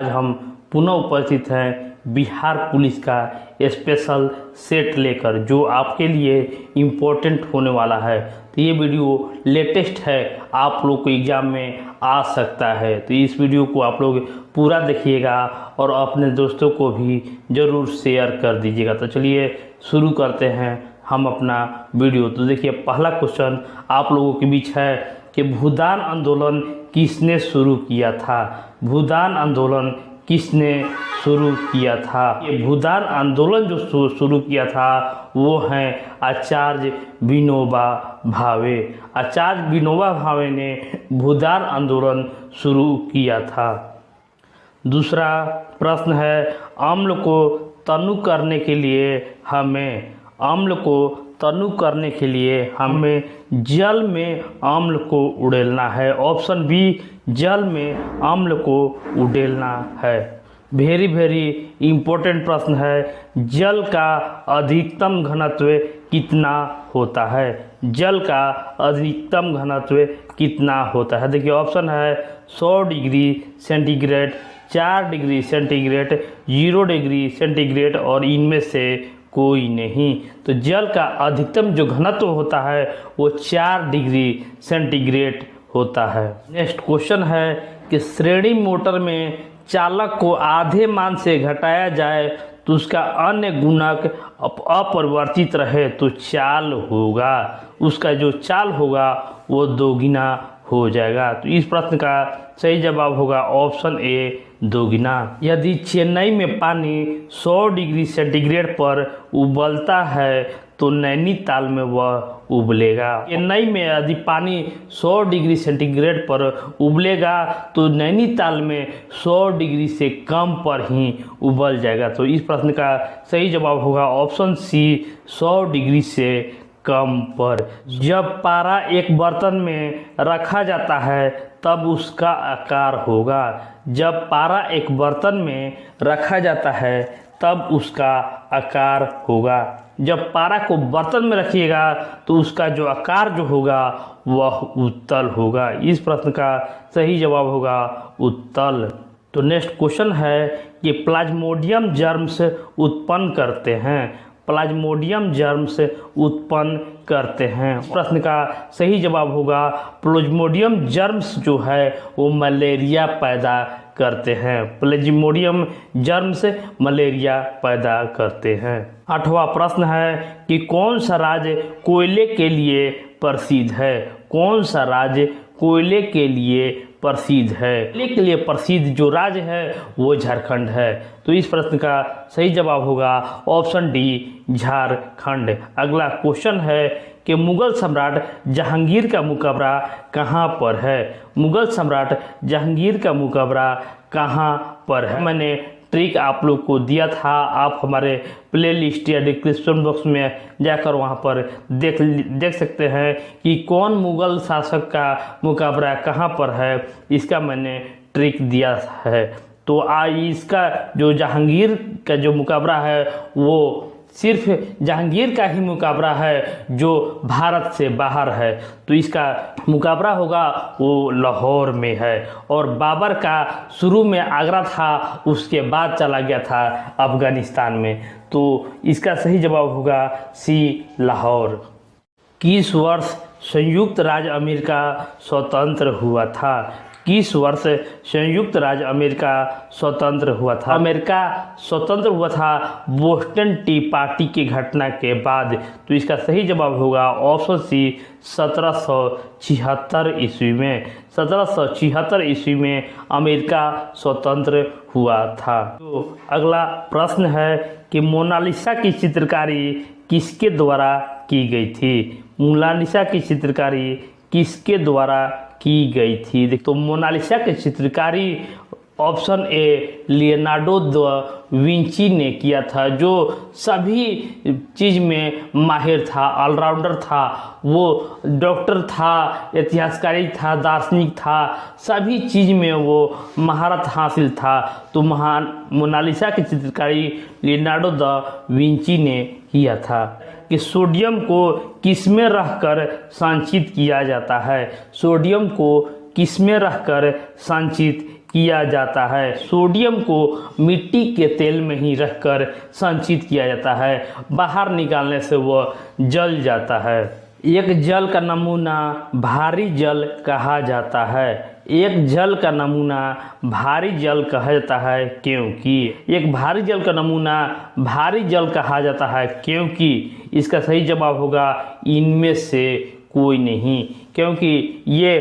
आज हम पुनः उपस्थित हैं बिहार पुलिस का स्पेशल सेट लेकर, जो आपके लिए इम्पोर्टेंट होने वाला है। तो ये वीडियो लेटेस्ट है, आप लोग को एग्ज़ाम में आ सकता है। तो इस वीडियो को आप लोग पूरा देखिएगा और अपने दोस्तों को भी ज़रूर शेयर कर दीजिएगा। तो चलिए शुरू करते हैं हम अपना वीडियो। तो देखिए, पहला क्वेश्चन आप लोगों के बीच है कि भूदान आंदोलन किसने शुरू किया था। भूदान आंदोलन किसने शुरू किया था। ये भूदान आंदोलन जो शुरू किया था वो हैं आचार्य विनोबा भावे। आचार्य विनोबा भावे ने भूदान आंदोलन शुरू किया था। दूसरा प्रश्न है, अम्ल को तनु करने के लिए हमें जल में अम्ल को उड़ेलना है। ऑप्शन बी, जल में अम्ल को उड़ेलना है। वेरी इम्पोर्टेंट प्रश्न है, जल का अधिकतम घनत्व कितना होता है। जल का अधिकतम घनत्व कितना होता है। देखिए, ऑप्शन है 100 degree centigrade, 4 degree centigrade, 0 degree centigrade और इनमें से कोई नहीं। तो जल का अधिकतम जो घनत्व होता है वो 4 डिग्री सेंटीग्रेड होता है। नेक्स्ट क्वेश्चन है कि श्रेणी मोटर में चालक को आधे मान से घटाया जाए तो उसका अन्य गुणक अपरिवर्तित रहे तो उसका जो चाल होगा वो दोगुना हो जाएगा। तो इस प्रश्न का सही जवाब होगा ऑप्शन ए, दोगुना। यदि चेन्नई में पानी 100 डिग्री सेंटीग्रेड पर उबलता है तो नैनीताल में वह उबलेगा। चेन्नई में यदि पानी 100 डिग्री सेंटीग्रेड पर उबलेगा तो नैनीताल में 100 डिग्री से कम पर ही उबल जाएगा। तो इस प्रश्न का सही जवाब होगा ऑप्शन सी, 100 डिग्री से कम पर। जब पारा एक बर्तन में रखा जाता है तब उसका आकार होगा। जब पारा एक बर्तन में रखा जाता है तब उसका आकार होगा। जब पारा को बर्तन में रखिएगा तो उसका जो आकार जो होगा वह उत्तल होगा। इस प्रश्न का सही जवाब होगा उत्तल। तो नेक्स्ट क्वेश्चन है कि प्लाज्मोडियम जर्म्स उत्पन्न करते हैं। प्लाज्मोडियम जर्म्स उत्पन्न करते हैं। प्रश्न का सही जवाब होगा प्लाज्मोडियम जर्म्स जो है वो मलेरिया पैदा करते हैं। प्लाज्मोडियम जर्म्स मलेरिया पैदा करते हैं। 8वां प्रश्न है कि कौन सा राज्य कोयले के लिए प्रसिद्ध है। कौन सा राज्य कोयले के लिए प्रसिद्ध है। कोयले के लिए प्रसिद्ध जो राज्य है वो झारखंड है। तो इस प्रश्न का सही जवाब होगा ऑप्शन डी, झारखंड। अगला क्वेश्चन है कि मुगल सम्राट जहांगीर का मकबरा कहाँ पर है। मुगल सम्राट जहांगीर का मकबरा कहाँ पर है। मैंने ट्रिक आप लोग को दिया था, आप हमारे प्लेलिस्ट या डिस्क्रिप्शन बॉक्स में जाकर वहाँ पर देख सकते हैं कि कौन मुगल शासक का मकबरा कहाँ पर है। इसका मैंने ट्रिक दिया है। तो इसका जो जहांगीर का जो मकबरा है वो सिर्फ जहांगीर का ही मकबरा है जो भारत से बाहर है। तो इसका मकबरा होगा वो लाहौर में है। और बाबर का शुरू में आगरा था, उसके बाद चला गया था अफगानिस्तान में। तो इसका सही जवाब होगा सी, लाहौर। किस वर्ष संयुक्त राज्य अमेरिका स्वतंत्र हुआ था। किस वर्ष संयुक्त राज्य अमेरिका स्वतंत्र हुआ था। अमेरिका स्वतंत्र हुआ था बोस्टन टी पार्टी की घटना के बाद। तो इसका सही जवाब होगा ऑप्शन सी, 1776 ईस्वी में। 1776 ईस्वी में अमेरिका स्वतंत्र हुआ था। तो अगला प्रश्न है कि मोनालिसा की चित्रकारी किसके द्वारा की गई थी। मोनालिसा की चित्रकारी किसके द्वारा की गई थी। तो मोनालिसा की चित्रकारी option A, Leonardo da Vinci ने किया था, जो सभी चीज़ में माहिर था, ऑलराउंडर था। वो डॉक्टर था, इतिहासकारी था, दार्शनिक था, सभी चीज़ में वो महारत हासिल था। तो मोनालिसा की चित्रकारी लियोनार्डो द विंची ने किया था। कि सोडियम को किसमें रखकर संचित किया जाता है। सोडियम को किसमें रखकर संचित किया जाता है। सोडियम को मिट्टी के तेल में ही रखकर संचित किया जाता है, बाहर निकालने से वह जल जाता है। एक जल का नमूना भारी जल कहा जाता है। एक जल का नमूना भारी जल कहा जाता है क्योंकि एक भारी जल का नमूना भारी जल कहा जाता है क्योंकि इसका सही जवाब होगा इनमें से कोई नहीं, क्योंकि ये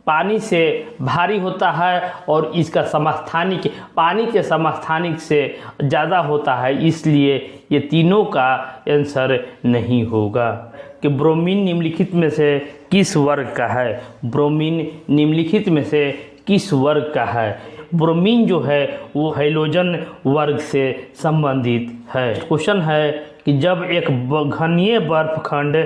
पानी से भारी होता है और इसका समस्थानिक पानी के समस्थानिक से ज़्यादा होता है, इसलिए ये तीनों का आंसर नहीं होगा। कि ब्रोमीन निम्नलिखित में से किस वर्ग का है? ब्रोमीन निम्नलिखित में से किस वर्ग का है? ब्रोमीन जो है वो हैलोजन वर्ग से संबंधित है। क्वेश्चन है कि जब एक घनीय बर्फखंड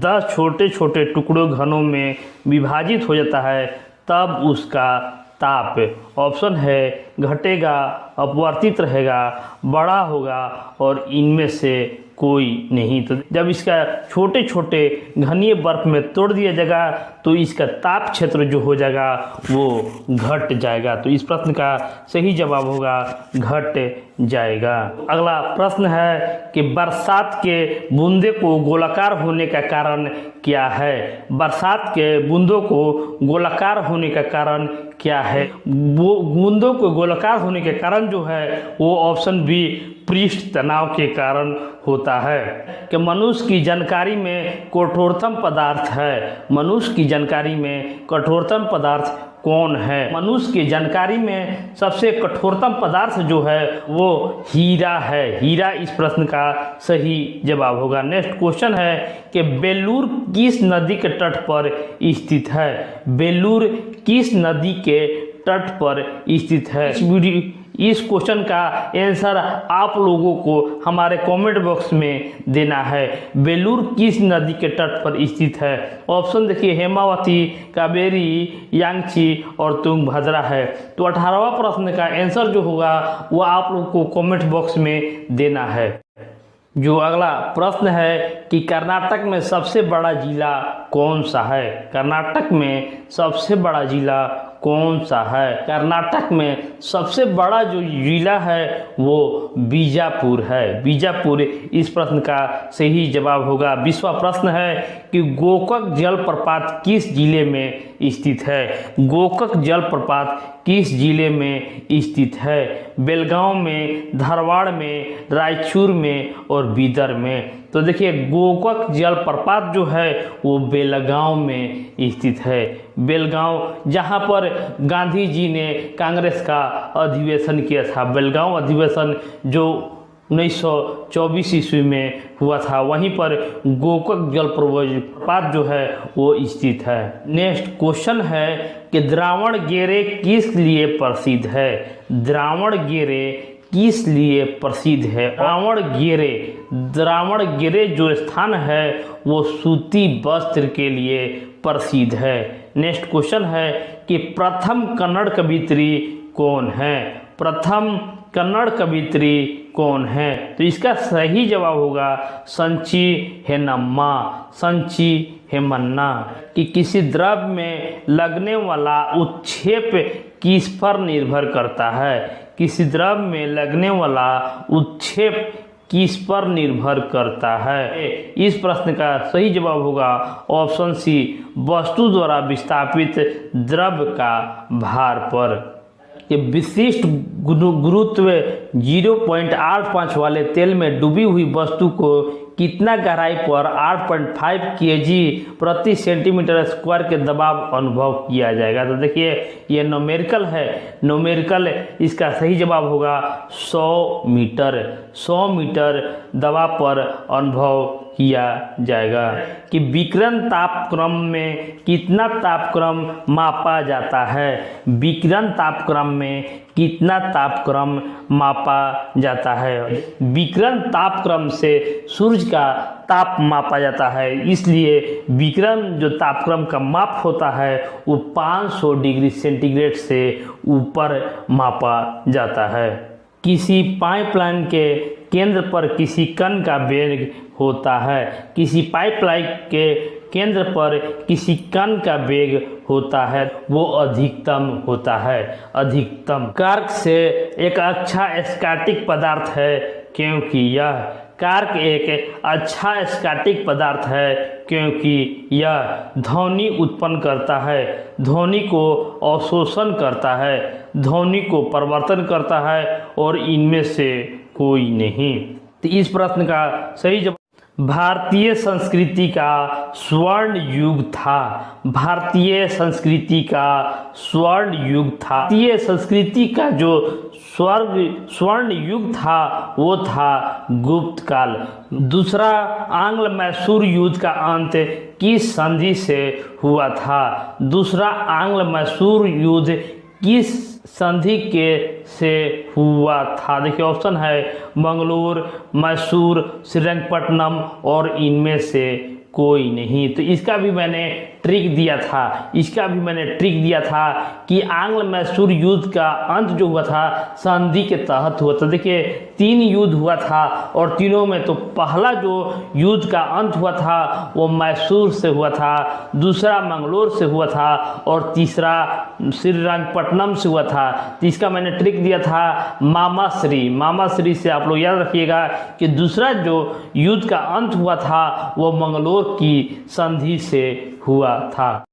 10 छोटे छोटे टुकड़ों घनों में विभाजित हो जाता है तब उसका ताप ऑप्शन है घटेगा, अपवर्तित रहेगा, बड़ा होगा और इनमें से कोई नहीं। तो जब इसका छोटे छोटे घनीय बर्फ में तोड़ दिया जाएगा तो इसका ताप क्षेत्र जो हो जाएगा वो घट जाएगा। तो इस प्रश्न का सही जवाब होगा घट जाएगा। अगला प्रश्न है कि बरसात के बूंदे को गोलाकार होने का कारण क्या है? बरसात के बूंदों को गोलाकार होने का कारण क्या है? वो बूंदों को गोलाकार होने के कारण जो है वो ऑप्शन बी पृष्ठ तनाव के कारण होता है। कि मनुष्य की जानकारी में कठोरतम पदार्थ है। मनुष्य की जानकारी में कठोरतम पदार्थ कौन है? मनुष्य की जानकारी में सबसे कठोरतम पदार्थ जो है वो हीरा है। हीरा इस प्रश्न का सही जवाब होगा। नेक्स्ट क्वेश्चन है कि बेलूर किस नदी के तट पर स्थित है? बेलूर किस नदी के तट पर स्थित है? इस क्वेश्चन का आंसर आप लोगों को हमारे कमेंट बॉक्स में देना है। बेलूर किस नदी के तट पर स्थित है? ऑप्शन देखिए हेमावती, कावेरी, यांगची और तुंगभद्रा है। तो 18वां प्रश्न का आंसर जो होगा वो आप लोग को कमेंट बॉक्स में देना है। जो अगला प्रश्न है कि कर्नाटक में सबसे बड़ा जिला कौन सा है? कर्नाटक में सबसे बड़ा जिला कौन सा है? कर्नाटक में सबसे बड़ा जो जिला है वो बीजापुर है। बीजापुर इस प्रश्न का सही जवाब होगा। 20वां प्रश्न है कि गोकक जलप्रपात किस जिले में स्थित है? गोकक जलप्रपात किस जिले में स्थित है? बेलगांव में, धारवाड़ में, रायचूर में और बीदर में। तो देखिए गोकक जलप्रपात जो है वो बेलगांव में स्थित है। बेलगांव जहां पर गांधी जी ने कांग्रेस का अधिवेशन किया था। बेलगांव अधिवेशन जो 1924 ईस्वी में हुआ था, वहीं पर गोकक जलप्रपात जो है वो स्थित है। नेक्स्ट क्वेश्चन है कि द्रावणगेरे किस लिए प्रसिद्ध है? द्रावणगेरे किस लिए प्रसिद्ध है? द्रावणगेरे जो स्थान है वो सूती वस्त्र के लिए प्रसिद्ध है। नेक्स्ट क्वेश्चन है कि प्रथम कन्नड़ कवियत्री कौन है? प्रथम कन्नड़ कवियत्री कौन है? तो इसका सही जवाब होगा संची हेनम्मा, संची हेमन्ना। कि किसी द्रव्य में लगने वाला उत्क्षेप किस पर निर्भर करता है? किसी द्रव्य में लगने वाला उत्क्षेप किस पर निर्भर करता है? इस प्रश्न का सही जवाब होगा ऑप्शन सी वस्तु द्वारा विस्थापित द्रव्य का भार पर। कि विशिष्ट गुरुत्व 0.85 वाले तेल में डूबी हुई वस्तु को कितना गहराई पर 8.5 kg प्रति सेंटीमीटर स्क्वायर के दबाव अनुभव किया जाएगा? तो देखिए ये न्यूमेरिकल है। न्यूमेरिकल इसका सही जवाब होगा 100 मीटर। 100 मीटर दबाव पर अनुभव किया जाएगा। कि विकिरण तापक्रम में कितना तापक्रम मापा जाता है? विकिरण तापक्रम में कितना तापक्रम मापा जाता है? विकिरण तापक्रम से सूर्य का ताप मापा जाता है, इसलिए विकिरण जो तापक्रम का माप होता है वो 500 डिग्री सेंटीग्रेड से ऊपर मापा जाता है। किसी पाइपलाइन के केंद्र पर किसी कण का वेग होता है। किसी पाइपलाइन के केंद्र पर किसी कण का वेग होता है वो अधिकतम होता है। अधिकतम कार्क से एक अच्छा स्टैटिक पदार्थ है क्योंकि यह कार्क एक अच्छा स्टैटिक पदार्थ है क्योंकि यह ध्वनि उत्पन्न करता है, ध्वनि को अवशोषण करता है, ध्वनि को परिवर्तन करता है और इनमें से कोई नहीं। तो इस प्रश्न का सही जवाब भारतीय संस्कृति का स्वर्ण युग था। भारतीय संस्कृति का स्वर्ण युग था। भारतीय संस्कृति का जो स्वर्ण युग था वो था गुप्त काल। दूसरा आंग्ल मैसूर युद्ध का अंत किस संधि से हुआ था? दूसरा आंग्ल मैसूर युद्ध किस संधि के से हुआ था? देखिए ऑप्शन है मंगलोर, मैसूर, श्रीरंगपट्टनम और इनमें से कोई नहीं। तो इसका भी मैंने ट्रिक दिया था कि आंग्ल मैसूर युद्ध का अंत जो हुआ था संधि के तहत हुआ था। देखिए 3 युद्ध हुआ था और तीनों में तो पहला जो युद्ध का अंत हुआ था वो मैसूर से हुआ था, दूसरा मंगलोर से हुआ था और तीसरा श्रीरंगपट्टनम से हुआ था। तो इसका मैंने ट्रिक दिया था मामाश्री से। आप लोग याद रखिएगा कि दूसरा जो युद्ध का अंत हुआ था वो मंगलोर की संधि से हुआ था।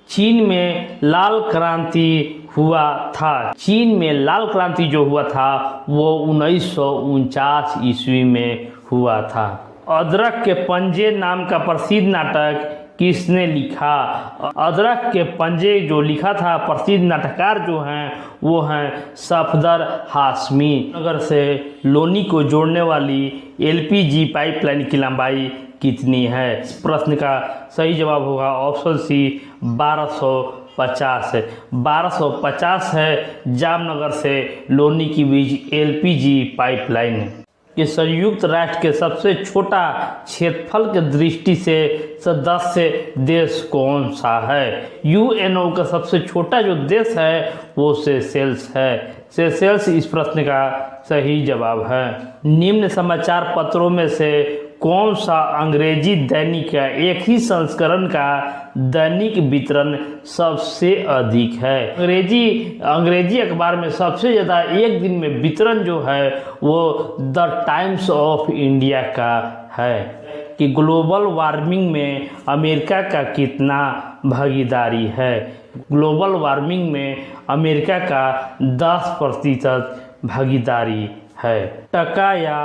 चीन में लाल क्रांति हुआ था। चीन में लाल क्रांति जो हुआ था वो 1949 ईस्वी में हुआ था। अदरक के पंजे नाम का प्रसिद्ध नाटक किसने लिखा? अदरक के पंजे जो लिखा था प्रसिद्ध नाटककार जो हैं वो हैं सफदर हाशमी। नगर से लोनी को जोड़ने वाली LPG पाइपलाइन की लंबाई कितनी है? इस प्रश्न का सही जवाब होगा ऑप्शन सी 1250 है। 1250 है जामनगर से लोनी के बीच LPG पाइपलाइन। कि संयुक्त राष्ट्र के सबसे छोटा क्षेत्रफल के दृष्टि से सदस्य देश कौन सा है? UNO का सबसे छोटा जो देश है वो सेशेल्स है। सेशेल्स इस प्रश्न का सही जवाब है। निम्न समाचार पत्रों में से कौन सा अंग्रेजी दैनिक का एक ही संस्करण का दैनिक वितरण सबसे अधिक है? अंग्रेजी अखबार में सबसे ज़्यादा एक दिन में वितरण जो है वो द टाइम्स ऑफ इंडिया का है। कि ग्लोबल वार्मिंग में अमेरिका का कितना भागीदारी है? ग्लोबल वार्मिंग में अमेरिका का 10% भागीदारी है। टका या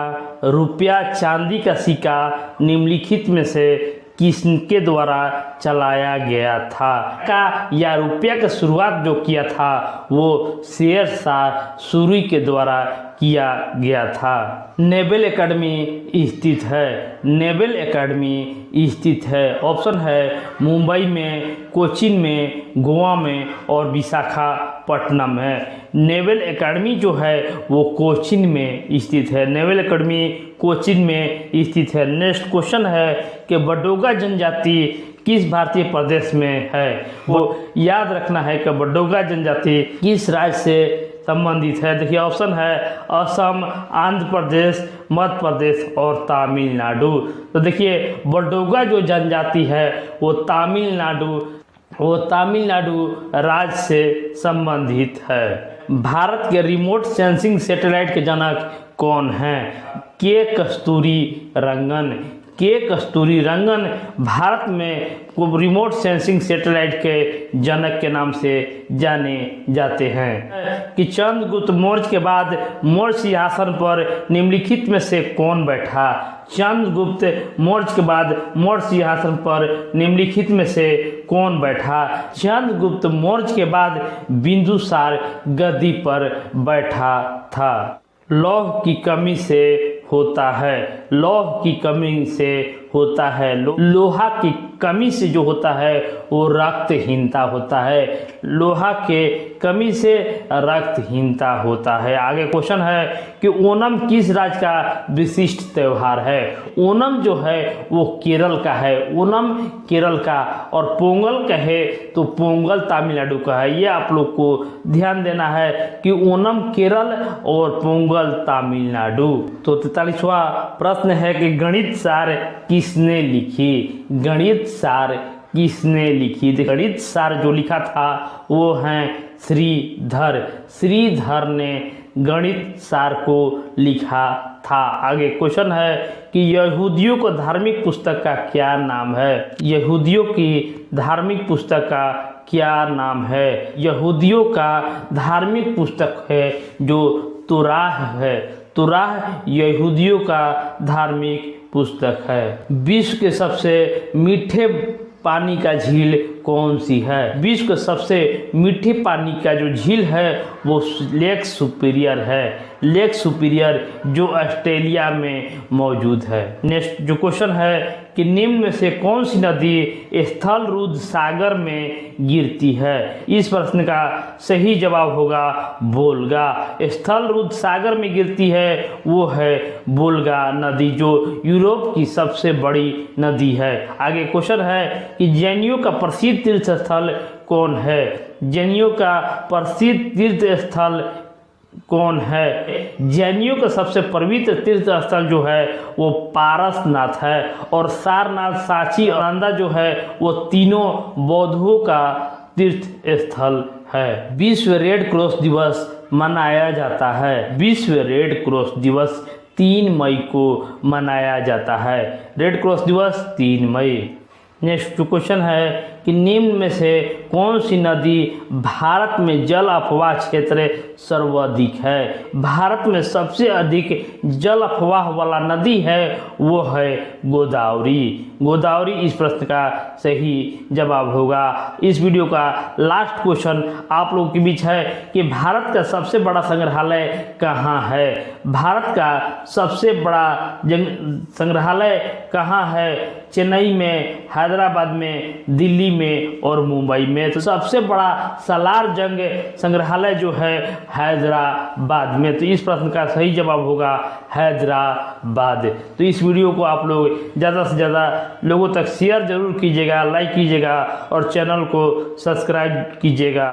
रुपया चांदी का सिक्का निम्नलिखित में से किसके द्वारा चलाया गया था? टका या रुपया का शुरुआत जो किया था वो शेरशाह सूरी के द्वारा किया गया था। नेवल एकेडमी स्थित है। नेवल एकेडमी स्थित है। ऑप्शन है मुंबई में, कोचीन में, गोवा में और विशाखापट्टनम है। नेवल एकेडमी जो है वो कोचीन में स्थित है। नेवल एकेडमी कोचीन में स्थित है। नेक्स्ट क्वेश्चन है कि बडोगा जनजाति किस भारतीय प्रदेश में है? वो याद रखना है कि बडोगा जनजाति किस राज्य से संबंधित है। देखिए ऑप्शन है असम, आंध्र प्रदेश, मध्य प्रदेश और तमिलनाडु। तो देखिए बडोगा जो जनजाति है वो तमिलनाडु राज्य से संबंधित है। भारत के रिमोट सेंसिंग सैटेलाइट के जनक कौन हैं? के कस्तूरी रंगन भारत में रिमोट सेंसिंग सैटेलाइट के जनक के नाम से जाने जाते हैं। कि चंद्रगुप्त मौर्य के बाद मौर्य सिंहासन पर निम्नलिखित में से कौन बैठा? चंद्रगुप्त मौर्य के बाद मौर्य सिंहासन पर निम्नलिखित में से कौन बैठा? चंद्रगुप्त मौर्य के बाद बिंदुसार गद्दी पर बैठा था। लौह की कमी से होता है। लौह की कमी से होता है। लोहा की कमी से जो होता है वो रक्तहीनता होता है। लोहा के कमी से रक्तहीनता होता है। आगे क्वेश्चन है कि ओणम किस राज्य का विशिष्ट त्यौहार है? ओणम जो है वो केरल का है। ओणम केरल का और पोंगल कहे तो पोंगल तमिलनाडु का है। ये आप लोग को ध्यान देना है कि ओणम केरल और पोंगल तमिलनाडु। तो 43वां प्रश्न है कि गणित सार किसने लिखी? गणित सार किसने लिखी थी? गणित सार जो लिखा था वो हैं श्रीधर। श्रीधर ने गणित सार को लिखा था। आगे क्वेश्चन है कि यहूदियों को धार्मिक पुस्तक का क्या नाम है? यहूदियों की धार्मिक पुस्तक का क्या नाम है? यहूदियों का धार्मिक पुस्तक है जो तुराह है। तुराह यहूदियों का धार्मिक पुस्तक है। विश्व के सबसे मीठे पानी का झील कौन सी है? विश्व के सबसे मीठे पानी का जो झील है वो लेक सुपीरियर है। लेक सुपीरियर जो ऑस्ट्रेलिया में मौजूद है। नेक्स्ट जो क्वेश्चन है कि निम्न में से कौन सी नदी स्थल रुद्र सागर में गिरती है? इस प्रश्न का सही जवाब होगा वोल्गा। स्थल रुद्र सागर में गिरती है वो है वोल्गा नदी, जो यूरोप की सबसे बड़ी नदी है। आगे क्वेश्चन है कि जैनियों का प्रसिद्ध तीर्थ स्थल कौन है? जैनियों का प्रसिद्ध तीर्थ स्थल कौन है? जैनियों का सबसे पवित्र तीर्थ स्थल जो है वो पारसनाथ है। और सारनाथ, सांची और नालंदा जो है वो तीनों बौद्धों का तीर्थ स्थल है। विश्व रेड क्रॉस दिवस मनाया जाता है। विश्व रेड क्रॉस दिवस 3 मई को मनाया जाता है। रेड क्रॉस दिवस 3 मई। नेक्स्ट क्वेश्चन है कि निम्न में से कौन सी नदी भारत में जल अफवाह क्षेत्र सर्वाधिक है? भारत में सबसे अधिक जल अफवाह वाला नदी है वो है गोदावरी। गोदावरी इस प्रश्न का सही जवाब होगा। इस वीडियो का लास्ट क्वेश्चन आप लोगों के बीच है कि भारत का सबसे बड़ा संग्रहालय कहाँ है? भारत का सबसे बड़ा संग्रहालय कहाँ है? चेन्नई में, हैदराबाद में, दिल्ली में और मुंबई में। तो सबसे बड़ा सालार जंग संग्रहालय जो है हैदराबाद में। तो इस प्रश्न का सही जवाब होगा हैदराबाद। तो इस वीडियो को आप लोग ज़्यादा से ज़्यादा लोगों तक शेयर जरूर कीजिएगा, लाइक कीजिएगा और चैनल को सब्सक्राइब कीजिएगा।